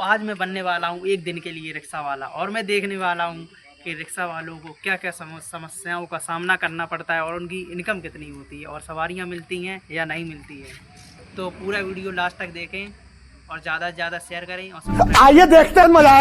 आज मैं बनने वाला हूँ एक दिन के लिए रिक्शा वाला, और मैं देखने वाला हूँ कि रिक्शा वालों को क्या क्या समस्याओं का सामना करना पड़ता है और उनकी इनकम कितनी होती है और सवारियाँ मिलती हैं या नहीं मिलती है। तो पूरा वीडियो लास्ट तक देखें और ज़्यादा से ज़्यादा शेयर करें और आइए देखते हैं, मजा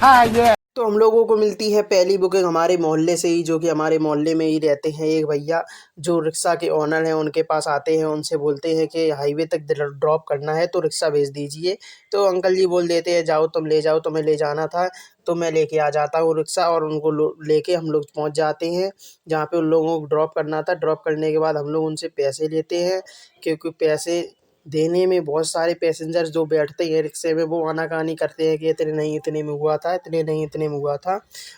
आएगा। तो हम लोगों को मिलती है पहली बुकिंग हमारे मोहल्ले से ही, जो कि हमारे मोहल्ले में ही रहते हैं एक भैया जो रिक्शा के ओनर हैं। उनके पास आते हैं, उनसे बोलते हैं कि हाईवे तक ड्रॉप करना है तो रिक्शा भेज दीजिए। तो अंकल जी बोल देते हैं जाओ तुम ले जाओ, तुम्हें ले जाना था तो मैं लेके आ जाता हूँ रिक्शा। और उनको लेके हम लोग पहुँच जाते हैं जहाँ पे उन लोगों को ड्रॉप करना था। ड्रॉप करने के बाद हम लोग उनसे पैसे लेते हैं, क्योंकि पैसे देने में बहुत सारे पैसेंजर्स जो बैठते हैं रिक्शे में वो आनाकानी करते हैं कि इतने नहीं इतने में हुआ था, इतने नहीं इतने में हुआ था।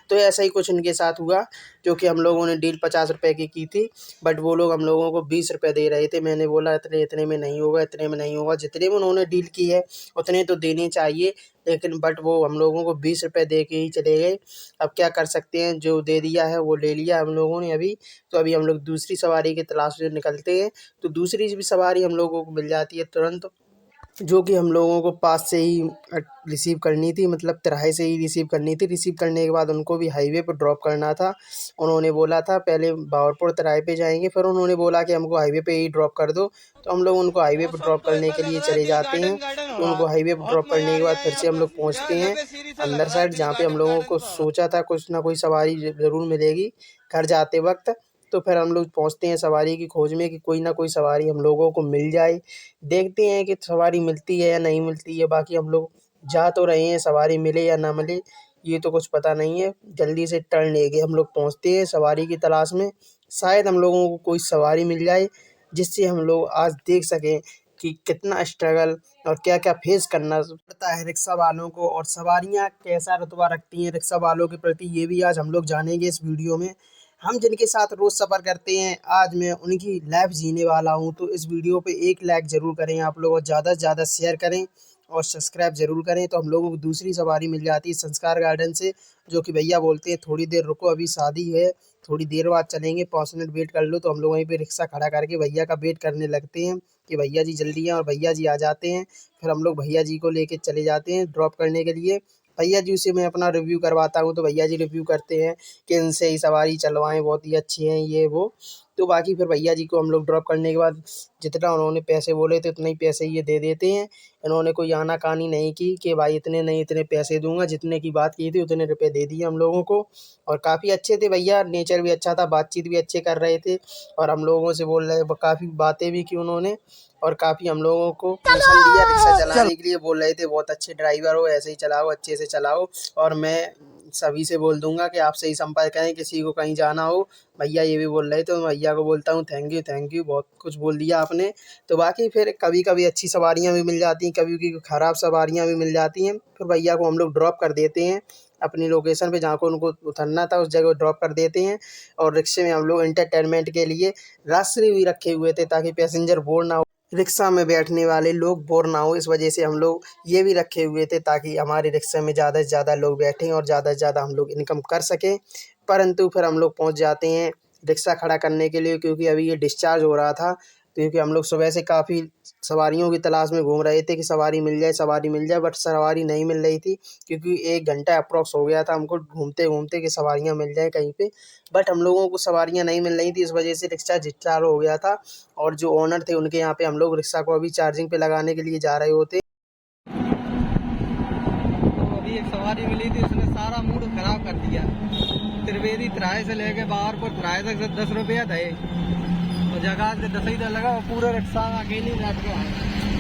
तो ऐसा ही कुछ इनके साथ हुआ, जो कि हम लोगों ने डील 50 रुपए की थी, बट वो लोग हम लोगों को 20 रुपये दे रहे थे। मैंने बोला इतने इतने में नहीं होगा, इतने में नहीं होगा। जितने में उन्होंने डील की है उतने तो देने चाहिए, लेकिन बट वो हम लोगों को 20 रुपये दे के ही चले गए। अब क्या कर सकते हैं, जो दे दिया है वो ले लिया हम लोगों ने अभी। तो अभी हम लोग दूसरी सवारी की तलाश में निकलते हैं। तो दूसरी भी सवारी हम लोगों को मिल जाती है तुरंत, जो कि हम लोगों को पास से ही रिसीव करनी थी, मतलब तिराहे से ही रिसीव करनी थी। रिसीव करने के बाद उनको भी हाईवे पर ड्रॉप करना था। उन्होंने बोला था पहले बावरपुर तिराहे पे जाएंगे, फिर उन्होंने बोला कि हमको हाईवे पे ही ड्रॉप कर दो। तो हम लोग उनको हाईवे पर ड्रॉप करने के लिए चले जाते हैं। तो उनको हाईवे पर ड्रॉप करने के बाद फिर से हम लोग पहुँचते हैं अंदर साइड, जहाँ पे हम लोगों को सोचा था कुछ ना कोई सवारी ज़रूर मिलेगी घर जाते वक्त। तो फिर हम लोग पहुँचते हैं सवारी की खोज में कि कोई ना कोई सवारी हम लोगों को मिल जाए। देखते हैं कि सवारी मिलती है या नहीं मिलती है। बाकी हम लोग जा तो रहे हैं, सवारी मिले या ना मिले ये तो कुछ पता नहीं है। जल्दी से टर्न लेके हम लोग पहुँचते हैं सवारी की तलाश में। शायद हम लोगों को कोई सवारी मिल जाए, जिससे हम लोग आज देख सकें कि कितना स्ट्रगल और क्या-क्या फेस करना पड़ता है रिक्शा वालों को, और सवारियाँ कैसा रुतबा रखती हैं रिक्शा वालों के प्रति, ये भी आज हम लोग जानेंगे इस वीडियो में। हम जिनके साथ रोज़ सफ़र करते हैं, आज मैं उनकी लाइफ जीने वाला हूँ। तो इस वीडियो पे एक लाइक ज़रूर करें आप लोग, और ज़्यादा से ज़्यादा शेयर करें और सब्सक्राइब ज़रूर करें। तो हम लोगों को दूसरी सवारी मिल जाती है संस्कार गार्डन से, जो कि भैया बोलते हैं थोड़ी देर रुको, अभी शादी है, थोड़ी देर बाद चलेंगे, 5 मिनट वेट कर लो। तो हम लोग वहीं पे रिक्शा खड़ा करके भैया का वेट करने लगते हैं कि भैया जी जल्दी आएँ, और भैया जी आ जाते हैं। फिर हम लोग भैया जी को लेके चले जाते हैं ड्रॉप करने के लिए। भैया जी से मैं अपना रिव्यू करवाता हूँ, तो भैया जी रिव्यू करते हैं कि इनसे ही सवारी चलवाएँ, बहुत ही अच्छी हैं ये वो। तो बाकी फिर भैया जी को हम लोग ड्रॉप करने के बाद जितना उन्होंने पैसे बोले थे उतने ही पैसे ये दे देते हैं। इन्होंने कोई आनाकानी नहीं की कि भाई इतने नहीं इतने पैसे दूँगा, जितने की बात की थी उतने रुपए दे दिए हम लोगों को। और काफ़ी अच्छे थे भैया, नेचर भी अच्छा था, बातचीत भी अच्छे कर रहे थे, और हम लोगों से बोल रहे काफ़ी बातें भी की उन्होंने, और काफ़ी हम लोगों को मिशन दिया रिक्शा चलाने के लिए। बोल रहे थे बहुत अच्छे ड्राइवर हो, ऐसे ही चलाओ, अच्छे से चलाओ, और मैं सभी से बोल दूँगा कि आपसे ही संपर्क करें किसी को कहीं जाना हो। भैया ये भी बोल रहे थे, तो मैं भैया को बोलता हूँ थैंक यू, बहुत कुछ बोल दिया आपने। तो बाकी फिर कभी-कभी अच्छी सवारियाँ भी मिल जाती हैं, कभी ख़राब सवारियाँ भी मिल जाती हैं। फिर भैया को हम लोग ड्रॉप कर देते हैं अपनी लोकेशन पे, जहाँ को उनको उतरना था उस जगह ड्रॉप कर देते हैं। और रिक्शे में हम लोग एंटरटेनमेंट के लिए रास्ते भी रखे हुए थे, ताकि पैसेंजर बोर ना हो, रिक्शा में बैठने वाले लोग बोर ना हो। इस वजह से हम लोग ये भी रखे हुए थे, ताकि हमारे रिक्शे में ज़्यादा से ज़्यादा लोग बैठें और ज़्यादा से ज़्यादा हम लोग इनकम कर सकें। परंतु फिर हम लोग पहुँच जाते हैं रिक्शा खड़ा करने के लिए, क्योंकि अभी ये डिस्चार्ज हो रहा था। क्योंकि हम लोग सुबह से काफ़ी सवारियों की तलाश में घूम रहे थे कि सवारी मिल जाए, बट सवारी नहीं मिल रही थी, क्योंकि 1 घंटा अप्रॉक्स हो गया था हमको घूमते-घूमते कि सवारियाँ मिल जाएँ कहीं पे। बट हम लोगों को सवारियाँ नहीं मिल रही थी, इस वजह से रिक्शा डिस्चार्ज हो गया था। और जो ओनर थे उनके यहाँ पे हम लोग रिक्शा को अभी चार्जिंग पे लगाने के लिए जा रहे होते। तो अभी एक सवारी मिली थी, उसने सारा मूड खराब कर दिया। त्रिवेदी तिराहे से लेके बाहरपुर तिराहे तक 10 रुपया थे, और जगह से 10 ही तो लगा, और पूरे रिक्शा में अकेले बैठ के आए।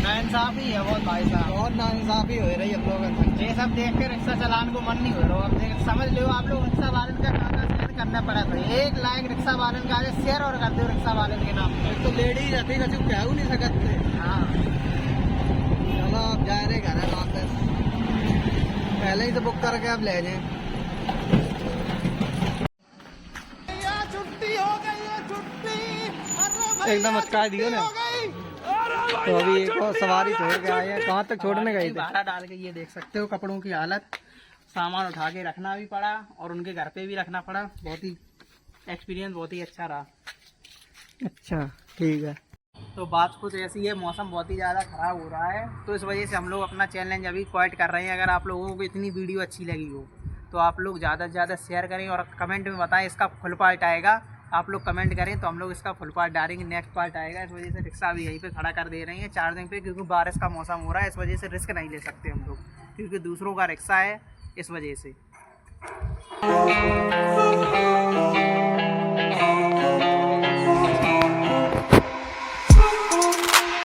नाइंसाफ़ी है बहुत भाई साहब, बहुत नाइंसाफ़ी हो रही है हम लोगों से। ये सब देख के रिक्शा चलाने को मन नहीं हो रहा। अब समझ लो आप लोग रिक्शा वाले का कागज शेयर करना पड़ा था, 1 लाख रिक्शा वाले का आज शेयर और कर दो रिक्शा वाले के नाम पर। तो लेडीज रहती है कुछ कह नहीं सकते। हाँ चलो अब जा रहे घर वापस, पहले ही तो बुक करके अब ले जाए। एकदम अटका दियो ना। तो अभी एक और सवारी छोड़ के आए हैं, कहाँ तक छोड़ने गए थे? भाड़ा डाल के ये देख सकते हो कपड़ों की हालत, सामान उठा के रखना भी पड़ा और उनके घर पे भी रखना पड़ा। बहुत ही एक्सपीरियंस बहुत ही अच्छा रहा। अच्छा ठीक है। तो बात कुछ ऐसी है, मौसम बहुत ही ज़्यादा ख़राब हो रहा है, तो इस वजह से हम लोग अपना चैलेंज अभी क्वाइट कर रहे हैं। अगर आप लोगों को इतनी वीडियो अच्छी लगी हो तो आप लोग ज़्यादा से ज़्यादा शेयर करें और कमेंट में बताएं इसका फुल पार्ट आएगा। आप लोग कमेंट करें तो हम लोग इसका फुल पार्ट डालेंगे, नेक्स्ट पार्ट आएगा। इस वजह से रिक्शा भी यहीं पे खड़ा कर दे रहे हैं चार्जिंग पे, क्योंकि बारिश का मौसम हो रहा है। इस वजह से रिस्क नहीं ले सकते हम लोग, क्योंकि दूसरों का रिक्शा है, इस वजह से।